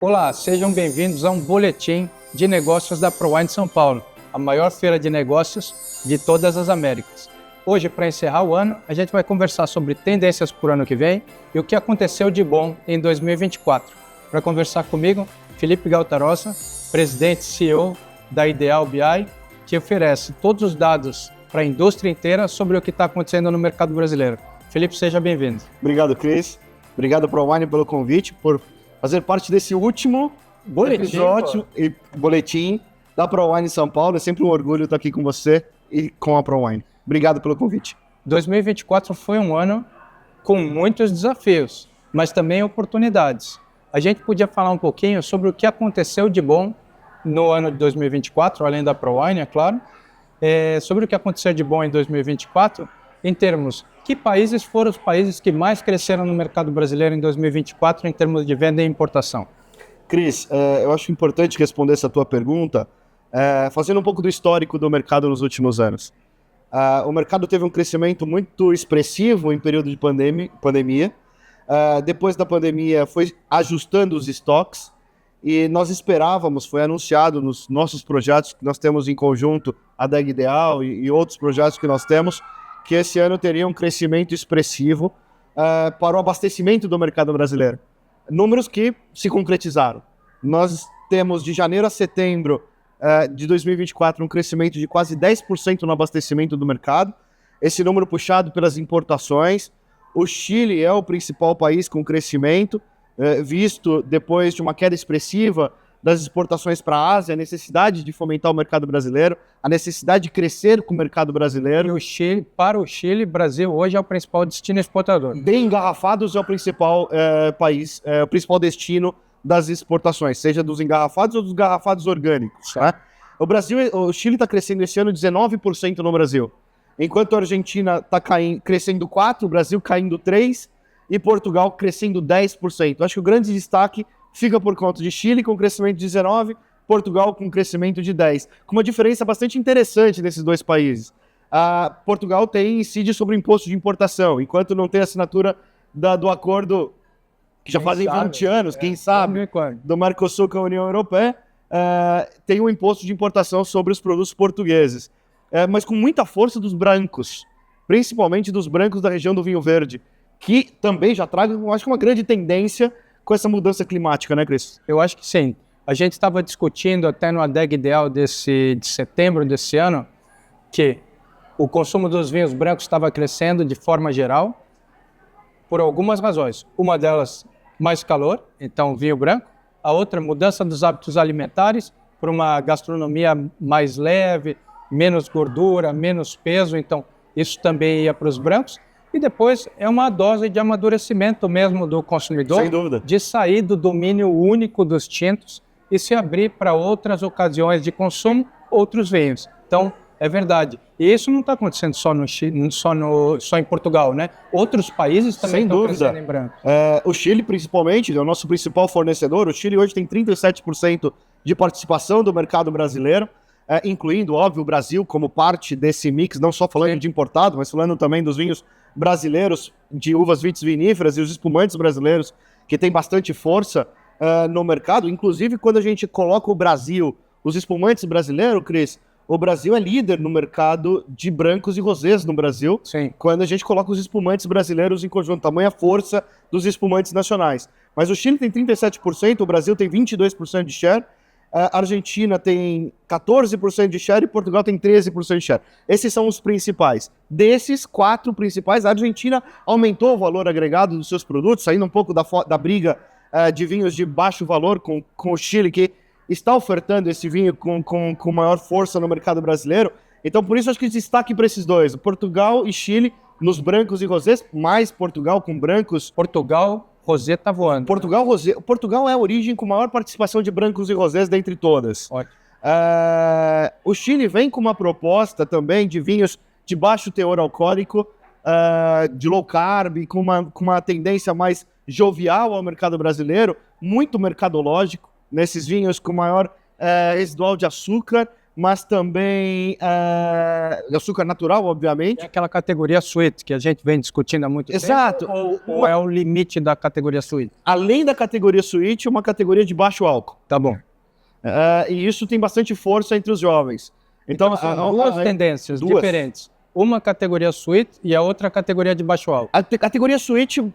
Olá, sejam bem-vindos a um boletim de negócios da ProWine São Paulo, a maior feira de negócios de todas as Américas. Hoje, para encerrar o ano, a gente vai conversar sobre tendências para o ano que vem e o que aconteceu de bom em 2024. Para conversar comigo, Felipe Galtarossa, presidente e CEO da Ideal BI, que oferece todos os dados para a indústria inteira sobre o que está acontecendo no mercado brasileiro. Felipe, seja bem-vindo. Obrigado, Cris. Obrigado, ProWine, pelo convite, por fazer parte desse último episódio e boletim da ProWine São Paulo. É sempre um orgulho estar aqui com você e com a ProWine. Obrigado pelo convite. 2024 foi um ano com muitos desafios, mas também oportunidades. A gente podia falar um pouquinho sobre o que aconteceu de bom no ano de 2024, além da ProWine, é claro, sobre o que aconteceu de bom em 2024, em termos, que países foram os países que mais cresceram no mercado brasileiro em 2024 em termos de venda e importação? Cris, eu acho importante responder essa tua pergunta, fazendo um pouco do histórico do mercado nos últimos anos. O mercado teve um crescimento muito expressivo em período de pandemia. Depois da pandemia foi ajustando os estoques e nós esperávamos, foi anunciado nos nossos projetos que nós temos em conjunto, a DEG Ideal e outros projetos que nós temos, que esse ano teria um crescimento expressivo para o abastecimento do mercado brasileiro. Números que se concretizaram. Nós temos de janeiro a setembro de 2024 um crescimento de quase 10% no abastecimento do mercado. Esse número puxado pelas importações. O Chile é o principal país com crescimento, visto depois de uma queda expressiva das exportações para a Ásia, a necessidade de fomentar o mercado brasileiro, a necessidade de crescer com o mercado brasileiro. E para o Chile, Brasil hoje é o principal destino exportador. Bem engarrafados é o principal país, o principal destino das exportações, seja dos engarrafados ou dos garrafados orgânicos. Tá? O Chile está crescendo esse ano 19% no Brasil, enquanto a Argentina está crescendo 4%, o Brasil caindo 3% e Portugal crescendo 10%. Acho que o grande destaque fica por conta de Chile com crescimento de 19%, Portugal com crescimento de 10%, com uma diferença bastante interessante nesses dois países. Portugal incide sobre o imposto de importação, enquanto não tem assinatura do acordo que já fazem 20 anos, quem sabe, do Mercosul com a União Europeia, tem um imposto de importação sobre os produtos portugueses, mas com muita força dos brancos, principalmente dos brancos da região do vinho verde, que também já traz, eu acho, uma grande tendência com essa mudança climática, né, Cris? Eu acho que sim. A gente estava discutindo até no ADEG Ideal de setembro desse ano que o consumo dos vinhos brancos estava crescendo de forma geral por algumas razões. Uma delas, mais calor, então vinho branco. A outra, mudança dos hábitos alimentares por uma gastronomia mais leve, menos gordura, menos peso, então isso também ia para os brancos. E depois é uma dose de amadurecimento mesmo do consumidor, sem dúvida, de sair do domínio único dos tintos e se abrir para outras ocasiões de consumo, outros vinhos. Então, é verdade. E isso não está acontecendo só no Chile, só em Portugal, né? Outros países também estão crescendo em branco. O Chile, principalmente, é o nosso principal fornecedor. O Chile hoje tem 37% de participação do mercado brasileiro, incluindo, óbvio, o Brasil como parte desse mix, não só falando de importado, mas falando também dos vinhos brasileiros, de uvas vitiviníferas e os espumantes brasileiros, que tem bastante força no mercado. Inclusive, quando a gente coloca o Brasil, os espumantes brasileiros, Cris, o Brasil é líder no mercado de brancos e rosés no Brasil. Sim. Quando a gente coloca os espumantes brasileiros em conjunto, tamanha força dos espumantes nacionais. Mas o Chile tem 37%, o Brasil tem 22% de share, a Argentina tem 14% de share e Portugal tem 13% de share. Esses são os principais. Desses 4 principais, a Argentina aumentou o valor agregado dos seus produtos, saindo um pouco da briga de vinhos de baixo valor com o Chile, que está ofertando esse vinho com maior força no mercado brasileiro. Então, por isso, acho que destaque para esses dois, Portugal e Chile, nos brancos e rosés, mais Portugal com brancos. Rosé tá voando. Portugal é a origem com maior participação de brancos e rosés dentre todas. Ótimo. O Chile vem com uma proposta também de vinhos de baixo teor alcoólico, de low carb, com uma tendência mais jovial ao mercado brasileiro, muito mercadológico, nesses vinhos com maior residual de açúcar, mas também açúcar natural, obviamente. É aquela categoria sweet que a gente vem discutindo há muito Exato. tempo, ou é o limite da categoria sweet? Além da categoria sweet, uma categoria de baixo álcool. Tá bom. E isso tem bastante força entre os jovens. Então, São duas tendências diferentes. Uma categoria sweet e a outra categoria de baixo álcool. A categoria sweet,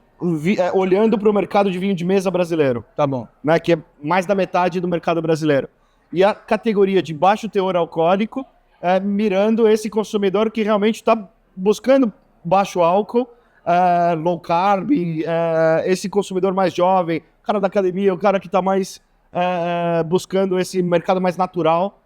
olhando para o mercado de vinho de mesa brasileiro. Tá bom. Né, que é mais da metade do mercado brasileiro. E a categoria de baixo teor alcoólico, mirando esse consumidor que realmente está buscando baixo álcool, low carb, esse consumidor mais jovem, o cara da academia, o cara que está mais buscando esse mercado mais natural,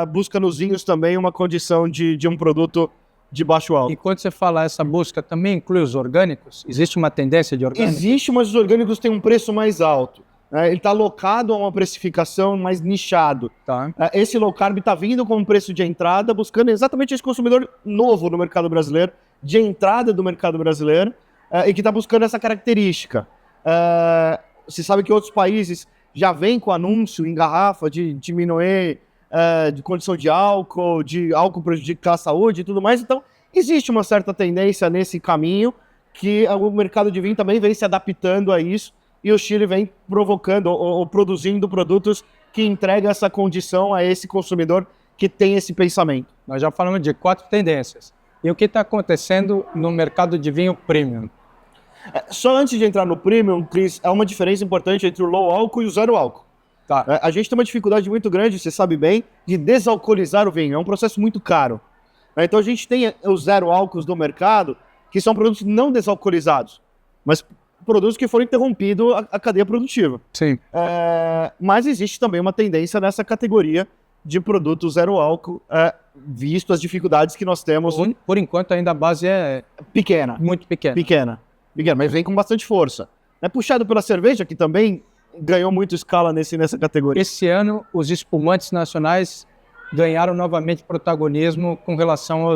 busca nos vinhos também uma condição de um produto de baixo álcool. E quando você fala essa busca, também inclui os orgânicos? Existe uma tendência de orgânicos? Existe, mas os orgânicos têm um preço mais alto. Ele está alocado a uma precificação mais nichado. Tá. Esse low carb está vindo com um preço de entrada, buscando exatamente esse consumidor novo no mercado brasileiro, de entrada do mercado brasileiro, e que está buscando essa característica. Você sabe que outros países já vêm com anúncio em garrafa de diminuir de condição de álcool prejudicar a saúde e tudo mais. Então, existe uma certa tendência nesse caminho que o mercado de vinho também vem se adaptando a isso e o Chile vem provocando ou produzindo produtos que entregam essa condição a esse consumidor que tem esse pensamento. Nós já falamos de 4 tendências. E o que está acontecendo no mercado de vinho premium? Só antes de entrar no premium, Cris, há uma diferença importante entre o low álcool e o zero álcool. Tá. A gente tem uma dificuldade muito grande, você sabe bem, de desalcoolizar o vinho. É um processo muito caro. Então a gente tem os zero álcools do mercado, que são produtos não desalcoolizados, mas produtos que foram interrompidos a cadeia produtiva. Sim. Mas existe também uma tendência nessa categoria de produtos zero álcool, visto as dificuldades que nós temos. Por enquanto ainda a base é pequena. Muito pequena. Pequena, mas vem com bastante força. É puxado pela cerveja, que também ganhou muito escala nessa categoria. Esse ano, os espumantes nacionais ganharam novamente protagonismo com relação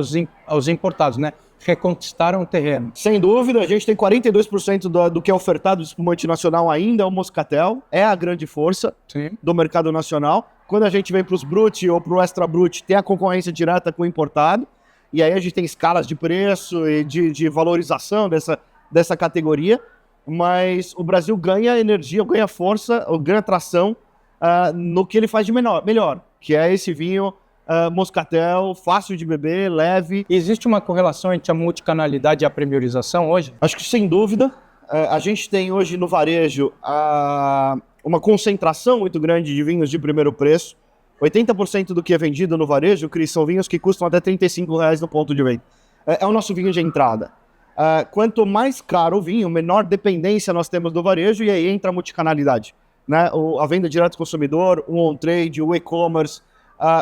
aos importados, né? Reconquistaram o terreno. Sem dúvida, a gente tem 42% do que é ofertado de espumante nacional ainda é o Moscatel, é a grande força do mercado nacional. Quando a gente vem para os Brut ou para o Extra Brut, tem a concorrência direta com o importado, e aí a gente tem escalas de preço e de valorização dessa categoria, mas o Brasil ganha energia, ganha força, ganha tração no que ele faz de melhor, que é esse vinho Moscatel, fácil de beber, leve. Existe uma correlação entre a multicanalidade e a premiorização hoje? Acho que sem dúvida. A gente tem hoje no varejo uma concentração muito grande de vinhos de primeiro preço. 80% do que é vendido no varejo, Cris, são vinhos que custam até R$35 no ponto de venda. É o nosso vinho de entrada. Quanto mais caro o vinho, menor dependência nós temos do varejo, e aí entra a multicanalidade, né? A venda direta ao consumidor, o on-trade, o e-commerce,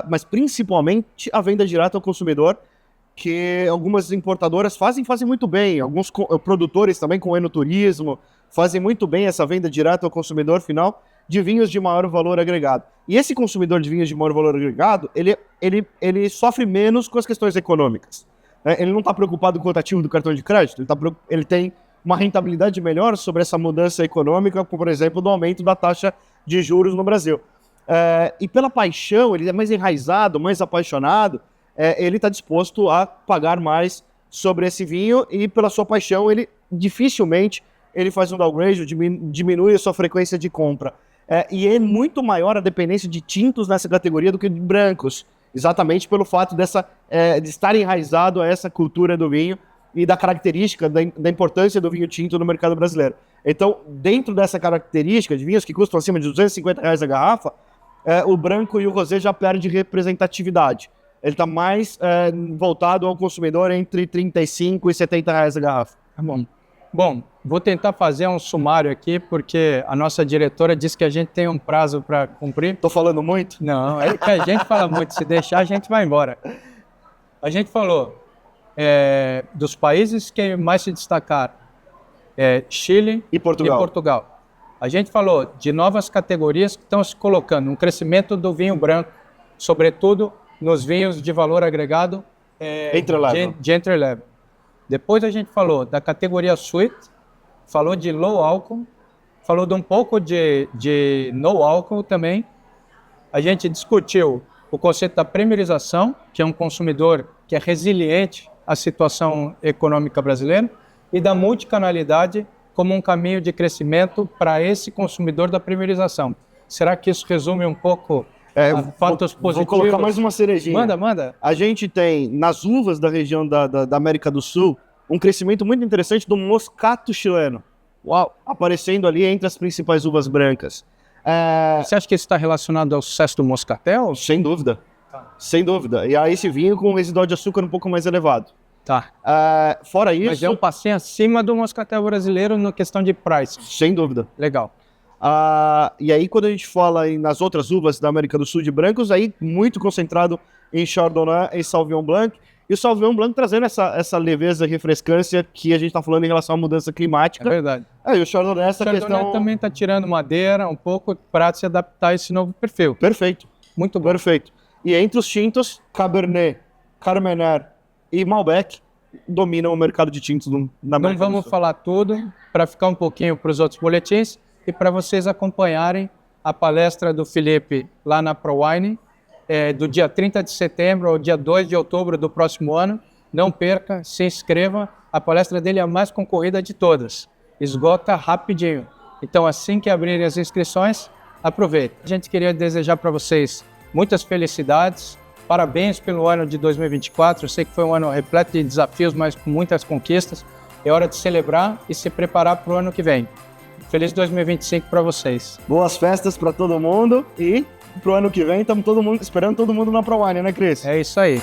mas principalmente a venda direta ao consumidor, que algumas importadoras fazem muito bem, alguns produtores também com enoturismo fazem muito bem essa venda direta ao consumidor final de vinhos de maior valor agregado. E esse consumidor de vinhos de maior valor agregado, ele sofre menos com as questões econômicas. Ele não está preocupado com o ativo do cartão de crédito, ele tem uma rentabilidade melhor sobre essa mudança econômica, como, por exemplo, do aumento da taxa de juros no Brasil. E pela paixão, ele é mais enraizado, mais apaixonado, ele está disposto a pagar mais sobre esse vinho, e pela sua paixão, ele dificilmente ele faz um downgrade, diminui a sua frequência de compra. E é muito maior a dependência de tintos nessa categoria do que de brancos, exatamente pelo fato de estar enraizado a essa cultura do vinho e da característica, da importância do vinho tinto no mercado brasileiro. Então, dentro dessa característica de vinhos que custam acima de R$250 a garrafa, o branco e o rosé já perdem representatividade. Ele está mais voltado ao consumidor entre R$35 e R$70 a garrafa. Tá bom. Bom, vou tentar fazer um sumário aqui, porque a nossa diretora disse que a gente tem um prazo para cumprir. Tô falando muito? Não, é que a gente fala muito. Se deixar, a gente vai embora. A gente falou dos países que mais se destacaram. Chile e Portugal. A gente falou de novas categorias que estão se colocando, um crescimento do vinho branco, sobretudo nos vinhos de valor agregado de entry level. Depois a gente falou da categoria sweet, falou de low álcool, falou de um pouco de no álcool também. A gente discutiu o conceito da premierização, que é um consumidor que é resiliente à situação econômica brasileira, e da multicanalidade como um caminho de crescimento para esse consumidor da premierização. Será que isso resume um pouco fatos positivos? Vou colocar mais uma cerejinha. Manda. A gente tem, nas uvas da região da América do Sul, um crescimento muito interessante do moscato chileno. Uau! Aparecendo ali entre as principais uvas brancas. Você acha que isso está relacionado ao sucesso do moscatel? Sem dúvida. Sem dúvida. E aí esse vinho com um residual de açúcar um pouco mais elevado. Tá. Fora isso... Mas é um passinho acima do moscatel brasileiro na questão de price. Sem dúvida. Legal. E aí quando a gente fala nas outras uvas da América do Sul de brancos, aí muito concentrado em Chardonnay e Sauvignon Blanc. E o Sauvignon Blanc trazendo essa leveza e refrescância que a gente está falando em relação à mudança climática. É verdade. E o Chardonnay, essa Chardonnay questão... também está tirando madeira um pouco para se adaptar a esse novo perfil. Perfeito. Muito bom. Perfeito. E entre os tintos, Cabernet, Carmener e Malbec dominam o mercado de tintos na América do Sul. Não vamos falar tudo, para ficar um pouquinho para os outros boletins e para vocês acompanharem a palestra do Felipe lá na ProWine, do dia 30 de setembro ao dia 2 de outubro do próximo ano. Não perca, se inscreva. A palestra dele é a mais concorrida de todas. Esgota rapidinho. Então, assim que abrirem as inscrições, aproveite. A gente queria desejar para vocês muitas felicidades. Parabéns pelo ano de 2024. Eu sei que foi um ano repleto de desafios, mas com muitas conquistas. É hora de celebrar e se preparar para o ano que vem. Feliz 2025 para vocês. Boas festas para todo mundo e pro ano que vem estamos esperando todo mundo na ProWine, né, Cris? É isso aí.